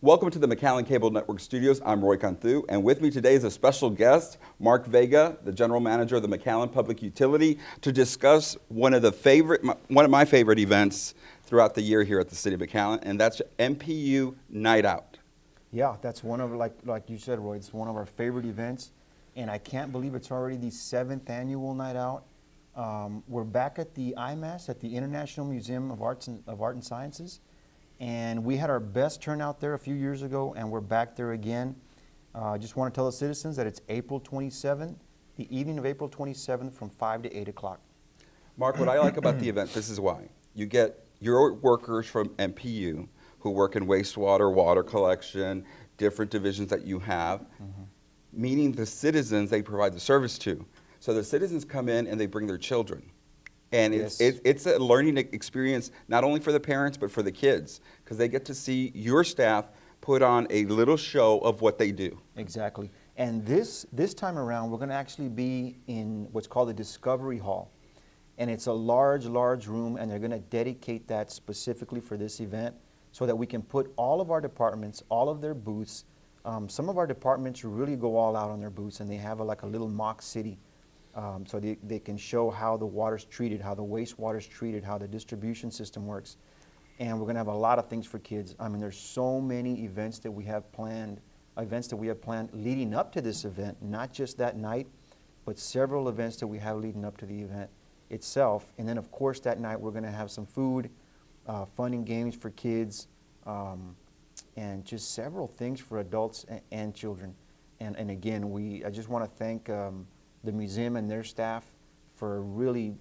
Welcome to the McAllen Cable Network Studios. I'm Roy Canthu, and with me today is a special guest, Mark Vega, the General Manager of the McAllen Public Utility, to discuss one of my favorite events throughout the year here at the City of McAllen, and that's MPU Night Out. Yeah, that's one of, like you said, Roy, it's one of our favorite events, and I can't believe it's already the 7th annual Night Out. We're back at the IMAS, at the International Museum of Art and Sciences. And we had our best turnout there a few years ago, and we're back there again. I just want to tell the citizens that it's April 27th, the evening of April 27th from 5 to 8 o'clock. Mark, what I like about the event, this is why. You get your workers from MPU who work in wastewater, water collection, different divisions that you have, meaning the citizens they provide the service to. So the citizens come in and they bring their children. And Yes. it's a learning experience, not only for the parents, but for the kids, because they get to see your staff put on a little show of what they do. Exactly. And this time around, we're going to actually be in what's called the Discovery Hall. And it's a large room, and they're going to dedicate that specifically for this event so that we can put all of our departments, all of their booths. Some of our departments really go all out on their booths, and they have like a little mock city. So they can show how the water's treated, how the wastewater's treated, how the distribution system works. And we're going to have a lot of things for kids. I mean, there's so many events that we have planned leading up to this event, not just that night, but several events that we have leading up to the event itself. And then, of course, that night we're going to have some food, fun and games for kids, and just several things for adults and children. And again, I just want to thank the museum and their staff for really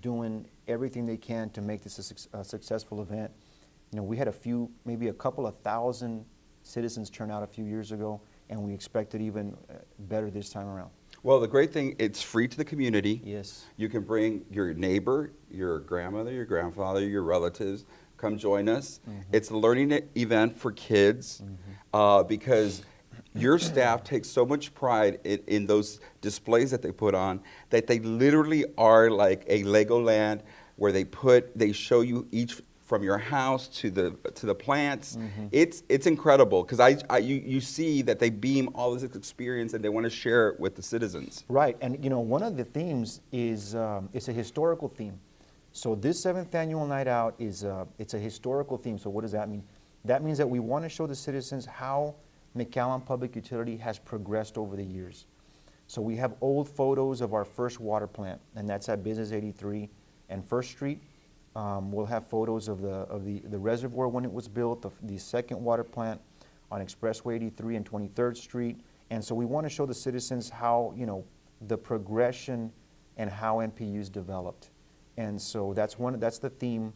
doing everything they can to make this a successful event. You know, we had maybe a couple of thousand citizens turn out a few years ago, and we expect it even better this time around. Well, the great thing, it's free to the community. Yes. You can bring your neighbor, your grandmother, your grandfather, your relatives, come join us. It's a learning event for kids because your staff takes so much pride in those displays that they put on that they literally are like a Legoland where they show you each from your house to the plants. It's incredible because you see that they beam all this experience and they want to share it with the citizens. Right, and you know, one of the themes is it's a historical theme. So this 7th annual Night Out it's a historical theme. So what does that mean? That means that we want to show the citizens how McAllen Public Utility has progressed over the years. So we have old photos of our first water plant, and that's at Business 83 and First Street. We'll have photos of the reservoir when it was built, the second water plant on Expressway 83 and 23rd Street. And so we want to show the citizens how, you know, the progression and how MPU's developed. And so that's the theme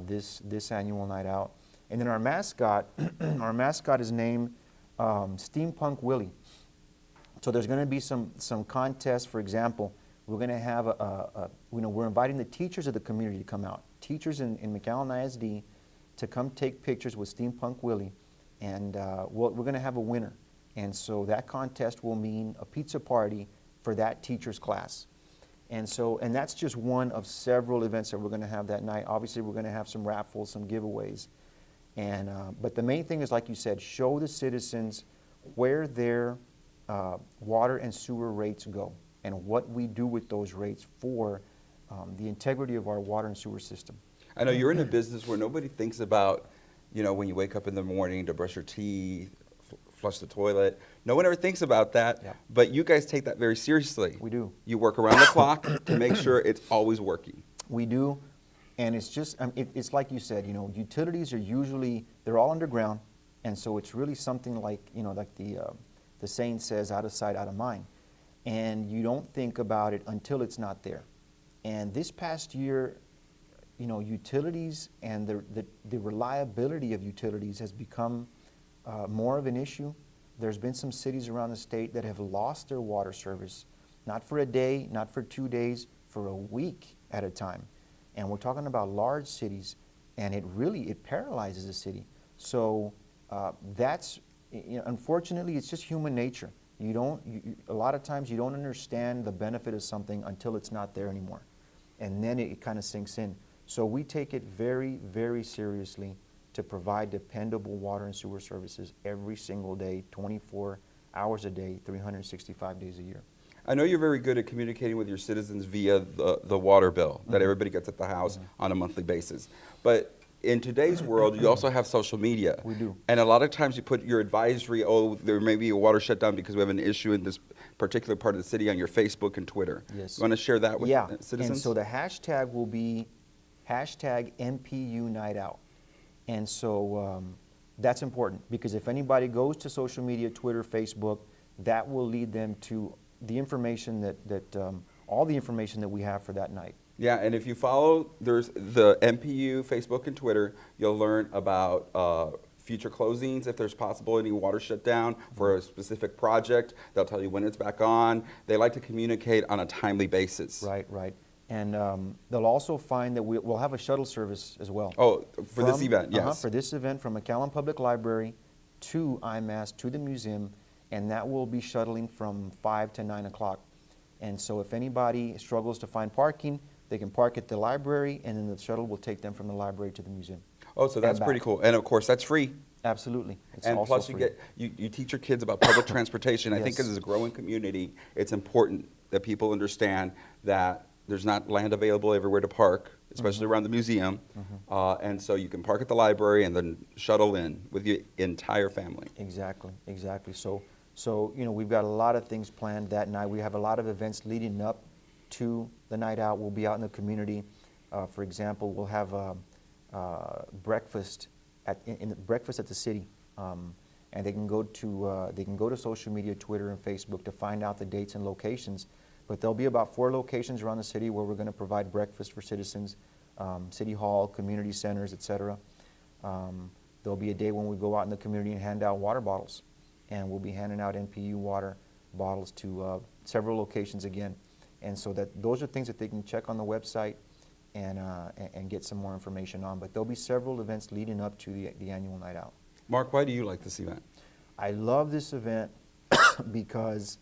this annual Night Out. And then our mascot, is named Steampunk Willie. So there's going to be some contests. For example, we're going to have we're inviting the teachers of the community to come out, teachers in McAllen ISD, to come take pictures with Steampunk Willie, and we're going to have a winner. And so that contest will mean a pizza party for that teacher's class. And that's just one of several events that we're going to have that night. Obviously, we're going to have some raffles, some giveaways. And but the main thing is, like you said, show the citizens where their water and sewer rates go and what we do with those rates for the integrity of our water and sewer system. I know you're in a business where nobody thinks about, you know, when you wake up in the morning to brush your teeth, flush the toilet. No one ever thinks about that, but you guys take that very seriously. We do. You work around the clock to make sure it's always working. We do. And it's just, it's like you said, you know, utilities are they're all underground. And so it's really something like, you know, like the saying says, out of sight, out of mind. And you don't think about it until it's not there. And this past year, you know, utilities and the reliability of utilities has become more of an issue. There's been some cities around the state that have lost their water service, not for a day, not for 2 days, for a week at a time. And we're talking about large cities, and it paralyzes a city. So unfortunately, it's just human nature. A lot of times you don't understand the benefit of something until it's not there anymore. And then it kind of sinks in. So we take it very, very seriously. to provide dependable water and sewer services every single day, 24 hours a day, 365 days a year. I know you're very good at communicating with your citizens via the water bill that everybody gets at the house on a monthly basis. But in today's world, you also have social media. We do. And a lot of times you put your advisory, oh, there may be a water shutdown because we have an issue in this particular part of the city on your Facebook and Twitter. Yes. You want to share that with citizens? And so the hashtag will be hashtag MPU Night Out. And so that's important because if anybody goes to social media, Twitter, Facebook, that will lead them to the information all the information that we have for that night. Yeah, and if you follow there's the MPU, Facebook, and Twitter, you'll learn about future closings, if there's possible any water shutdown for a specific project. They'll tell you when it's back on. They like to communicate on a timely basis. Right, right. And they'll also find that we'll have a shuttle service as well. Oh, for this event, yes. For this event from McAllen Public Library to IMAS, to the museum, and that will be shuttling from 5 to 9 o'clock. And so if anybody struggles to find parking, they can park at the library, and then the shuttle will take them from the library to the museum. Oh, so that's pretty cool. And of course, that's free. Absolutely. It's And also plus, free. you teach your kids about public transportation. I think Yes. as a growing community, it's important that people understand that there's not land available everywhere to park, especially around the museum. And so you can park at the library and then shuttle in with your entire family. Exactly, exactly. So you know, we've got a lot of things planned that night. We have a lot of events leading up to the night out. We'll be out in the community. For example, we'll have breakfast at the city, and they can go to social media, Twitter and Facebook to find out the dates and locations. But there'll be about 4 locations around the city where we're going to provide breakfast for citizens, City Hall, community centers, etc. There'll be a day when we go out in the community and hand out water bottles, and we'll be handing out MPU water bottles to several locations again. And so those are things that they can check on the website and get some more information on. But there'll be several events leading up to the annual night out. Mark, why do you like this event? I love this event because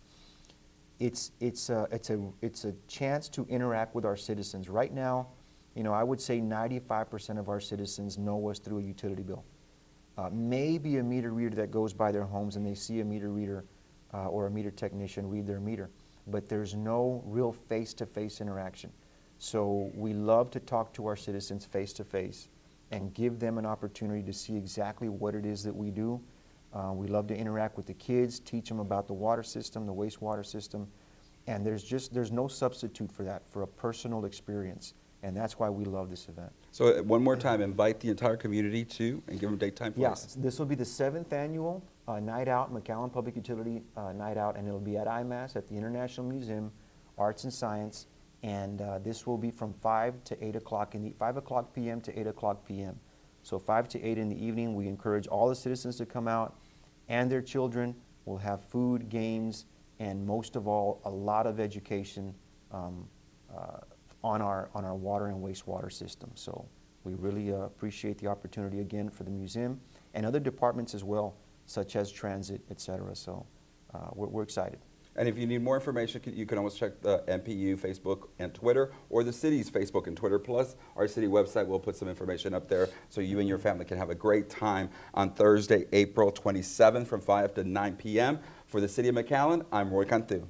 it's a chance to interact with our citizens. Right now, you know, I would say 95% of our citizens know us through a utility bill. Maybe a meter reader that goes by their homes and they see a meter reader or a meter technician read their meter, but there's no real face-to-face interaction. So we love to talk to our citizens face-to-face and give them an opportunity to see exactly what it is that we do. We love to interact with the kids, teach them about the water system, the wastewater system, and there's no substitute for that, for a personal experience, and that's why we love this event. So one more time, invite the entire community to and give them date, time, place. Yeah, this will be the 7th annual Night Out, McAllen Public Utility Night Out, and it'll be at IMAS at the International Museum, Arts and Science, and this will be from 5 to 8 o'clock, 5 o'clock p.m. to 8 o'clock p.m. So 5 to 8 in the evening, we encourage all the citizens to come out and their children. We'll have food, games, and most of all, a lot of education on our water and wastewater system. So we really appreciate the opportunity again for the museum and other departments as well, such as transit, etc. So we're excited. And if you need more information, you can always check the MPU Facebook and Twitter, or the city's Facebook and Twitter, plus our city website. We'll put some information up there so you and your family can have a great time on Thursday, April 27th from 5 to 9 p.m. For the City of McAllen, I'm Roy Cantu.